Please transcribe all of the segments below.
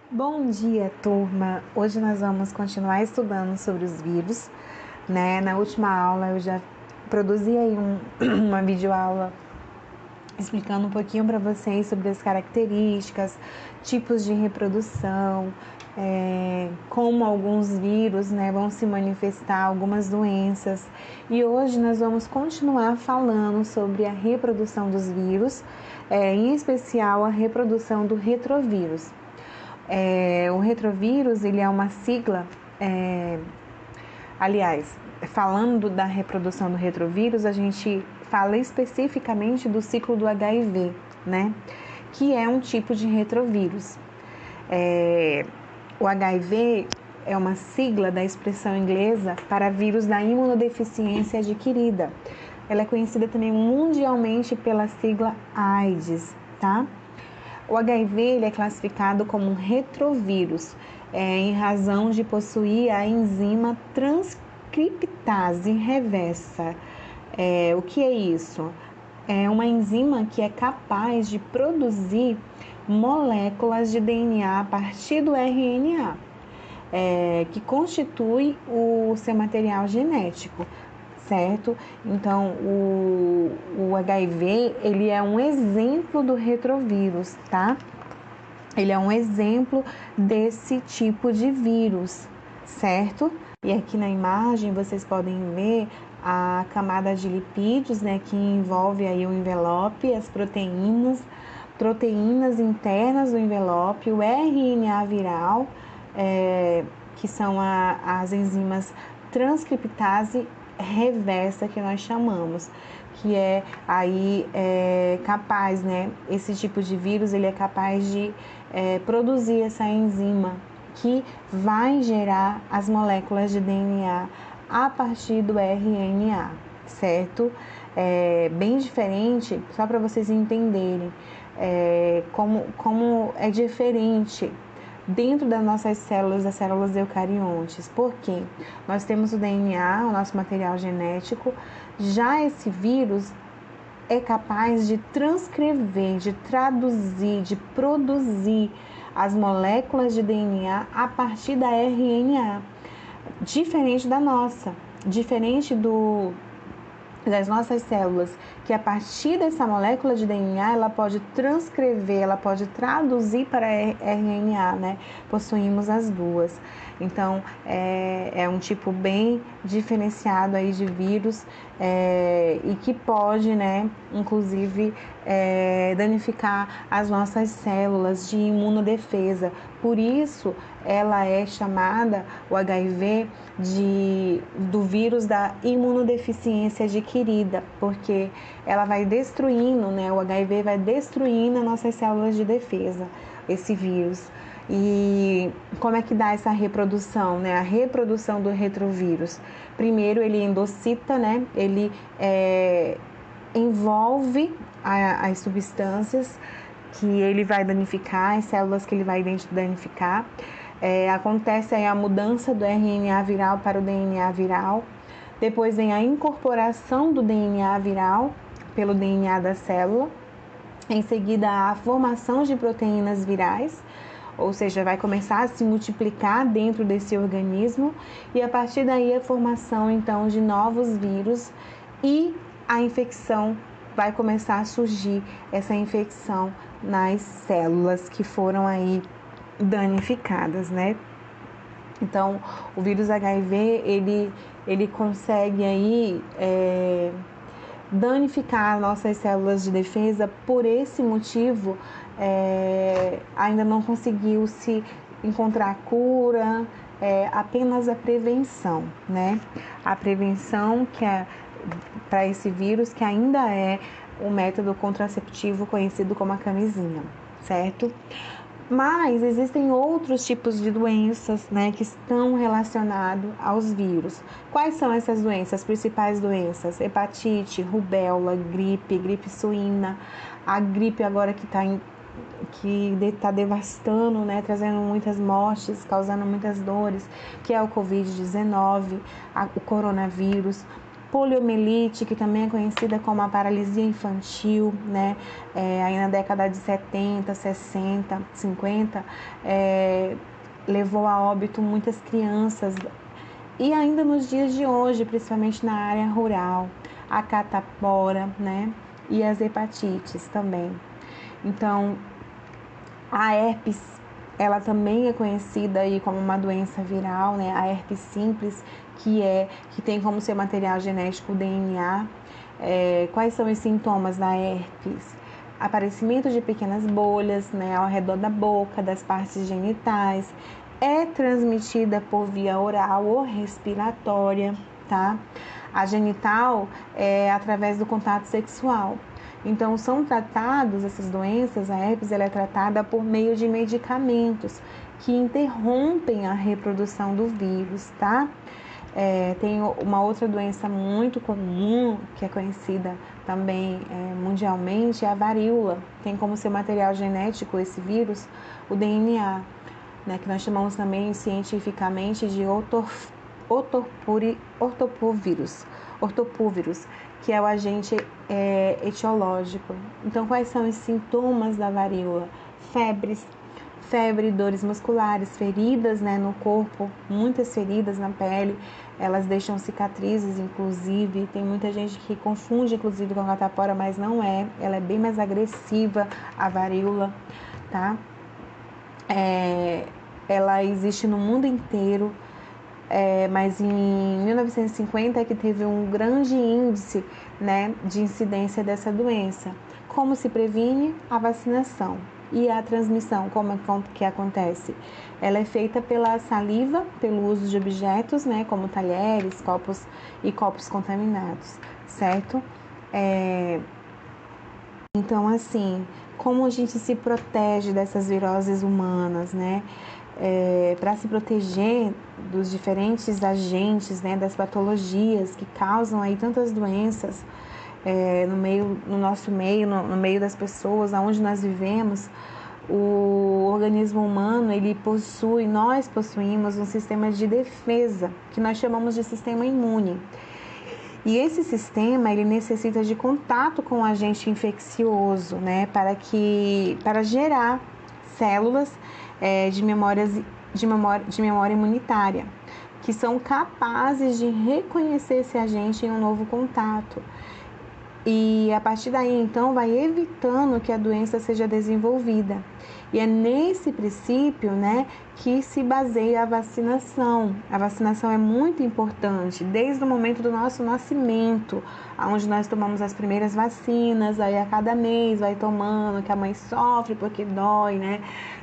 Bom dia, turma! Hoje nós vamos continuar estudando sobre os vírus, né? Na última aula eu já produzi aí uma videoaula explicando um pouquinho para vocês sobre as características, tipos de reprodução, como alguns vírus, né, vão se manifestar, algumas doenças. E hoje nós vamos continuar falando sobre a reprodução dos vírus, em especial a reprodução do retrovírus. O retrovírus, ele é uma sigla, falando da reprodução do retrovírus, a gente fala especificamente do ciclo do HIV, né? Que é um tipo de retrovírus. O HIV é uma sigla da expressão inglesa para vírus da imunodeficiência adquirida. Ela é conhecida também mundialmente pela sigla AIDS, tá? O HIV ele é classificado como um retrovírus, em razão de possuir a enzima transcriptase reversa. O que é isso? É uma enzima que é capaz de produzir moléculas de DNA a partir do RNA, que constitui o seu material genético, certo? Então, o HIV, ele é um exemplo do retrovírus, tá? Ele é um exemplo desse tipo de vírus, certo? E aqui na imagem vocês podem ver a camada de lipídios, né, que envolve aí o envelope, as proteínas internas do envelope, o RNA viral, que são as enzimas transcriptase reversa que nós chamamos, que é aí capaz, né? Esse tipo de vírus ele é capaz de produzir essa enzima que vai gerar as moléculas de DNA a partir do RNA, certo? Bem diferente, só para vocês entenderem como é diferente dentro das nossas células, das células eucariontes. Por quê? Nós temos o DNA, o nosso material genético, já esse vírus é capaz de transcrever, de traduzir, de produzir as moléculas de DNA a partir da RNA, diferente da nossa, diferente das nossas células, que a partir dessa molécula de DNA, ela pode transcrever, ela pode traduzir para RNA, né? Possuímos as duas. Então, é um tipo bem diferenciado aí de vírus e que pode, né, inclusive, danificar as nossas células de imunodefesa. Por isso, ela é chamada, o HIV, do vírus da imunodeficiência adquirida, porque ela vai destruindo, né, o HIV vai destruindo as nossas células de defesa, esse vírus. E como é que dá essa reprodução, né? A reprodução do retrovírus. Primeiro, ele endocita, né? Ele envolve as substâncias que ele vai danificar, as células que ele vai danificar. Acontece aí a mudança do RNA viral para o DNA viral. Depois vem a incorporação do DNA viral pelo DNA da célula. Em seguida, a formação de proteínas virais, ou seja, vai começar a se multiplicar dentro desse organismo, e a partir daí a formação então de novos vírus e a infecção vai começar a surgir, essa infecção nas células que foram aí danificadas, né? Então, o vírus HIV, ele consegue aí danificar nossas células de defesa. Por esse motivo, ainda não conseguiu se encontrar cura, apenas a prevenção, né? A prevenção que para esse vírus, que ainda é o método contraceptivo conhecido como a camisinha, certo? Mas existem outros tipos de doenças, né, que estão relacionados aos vírus. Quais são essas doenças? As principais doenças: hepatite, rubéola, gripe suína, a gripe agora que está devastando, né, trazendo muitas mortes, causando muitas dores, que é o Covid-19, o coronavírus. poliomielite, que também é conhecida como a paralisia infantil, né? Aí na década de 70, 60, 50, levou a óbito muitas crianças. E ainda nos dias de hoje, principalmente na área rural, a catapora, né? E as hepatites também. Então, a herpes, ela também é conhecida aí como uma doença viral, né? A herpes simples, que tem como seu material genético o DNA. Quais são os sintomas da herpes? Aparecimento de pequenas bolhas, né, ao redor da boca, das partes genitais. É transmitida por via oral ou respiratória, tá? A genital é através do contato sexual. Então, são tratados essas doenças, a herpes ela é tratada por meio de medicamentos que interrompem a reprodução do vírus, tá? Tem uma outra doença muito comum, que é conhecida também mundialmente, é a varíola. Tem como seu material genético esse vírus, o DNA, né, que nós chamamos também cientificamente de ortopúvírus, que é o agente etiológico. Então, quais são os sintomas da varíola? Febre, dores musculares, feridas, né, no corpo, muitas feridas na pele, elas deixam cicatrizes, inclusive. Tem muita gente que confunde, inclusive, com a catapora, mas não é. Ela é bem mais agressiva, a varíola, tá? Ela existe no mundo inteiro, mas em 1950 é que teve um grande índice, né, de incidência dessa doença. Como se previne? A vacinação. E a transmissão, como é que acontece? Ela é feita pela saliva, pelo uso de objetos, né, como talheres, copos contaminados, certo? Então, assim, como a gente se protege dessas viroses humanas, né? Para se proteger dos diferentes agentes, né, das patologias que causam aí tantas doenças no nosso meio, no meio das pessoas, aonde nós vivemos, o organismo humano, nós possuímos um sistema de defesa, que nós chamamos de sistema imune. E esse sistema, ele necessita de contato com o agente infeccioso, né, para gerar células de memória imunitária, que são capazes de reconhecer esse agente em um novo contato. E a partir daí, então, vai evitando que a doença seja desenvolvida. E é nesse princípio, né, que se baseia a vacinação. A vacinação é muito importante, desde o momento do nosso nascimento, onde nós tomamos as primeiras vacinas, aí a cada mês vai tomando, que a mãe sofre porque dói, né,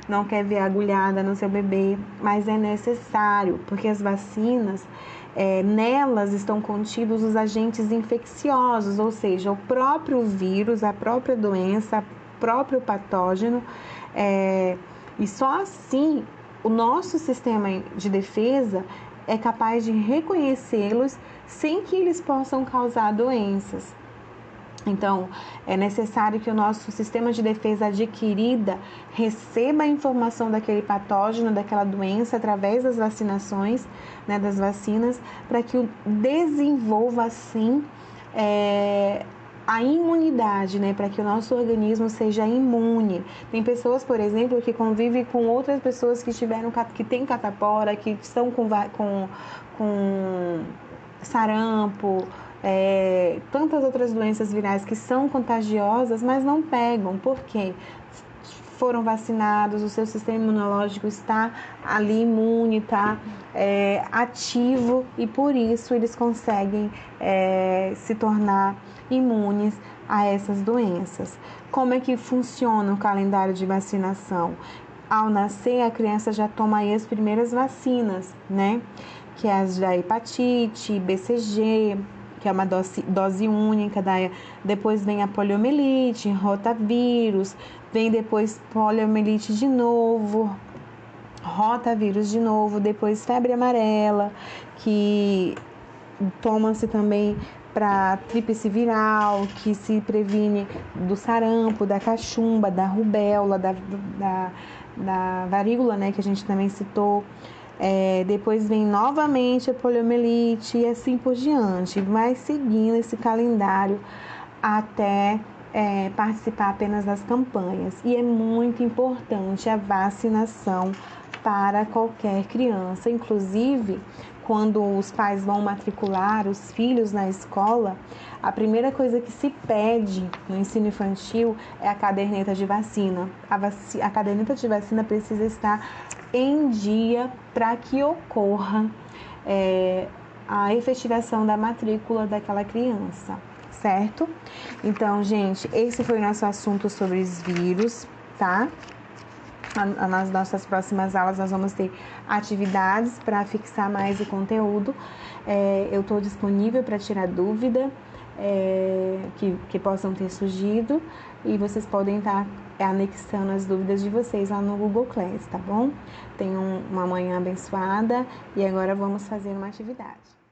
não quer ver agulhada no seu bebê, mas é necessário, porque as vacinas, nelas estão contidos os agentes infecciosos, ou seja, o próprio vírus, a própria doença, o próprio patógeno, e só assim o nosso sistema de defesa é capaz de reconhecê-los sem que eles possam causar doenças. Então, é necessário que o nosso sistema de defesa adquirida receba a informação daquele patógeno, daquela doença, através das vacinações, né, das vacinas, para que desenvolva, assim, a imunidade, né, para que o nosso organismo seja imune. Tem pessoas, por exemplo, que convivem com outras pessoas que têm catapora, que estão com sarampo, tantas outras doenças virais que são contagiosas, mas não pegam. Por quê? Foram vacinados, o seu sistema imunológico está ali imune, está ativo, e por isso eles conseguem se tornar imunes a essas doenças. Como é que funciona o calendário de vacinação? Ao nascer, a criança já toma aí as primeiras vacinas, né? Que é as da hepatite, BCG, que é uma dose única, depois vem a poliomielite, rotavírus, vem depois poliomielite de novo, rotavírus de novo, depois febre amarela, que toma-se também para tríplice viral, que se previne do sarampo, da cachumba, da rubéola, da varíola, né, que a gente também citou. Depois vem novamente a poliomielite e assim por diante. Vai seguindo esse calendário até participar apenas das campanhas. E é muito importante a vacinação para qualquer criança. Inclusive, quando os pais vão matricular os filhos na escola, a primeira coisa que se pede no ensino infantil é a caderneta de vacina. A caderneta de vacina precisa estar em dia para que ocorra a efetivação da matrícula daquela criança, certo? Então, gente, esse foi o nosso assunto sobre os vírus, tá? Nas nossas próximas aulas nós vamos ter atividades para fixar mais o conteúdo. Eu estou disponível para tirar dúvida que possam ter surgido e vocês podem estar anexando as dúvidas de vocês lá no Google Class, tá bom? Tenham uma manhã abençoada e agora vamos fazer uma atividade.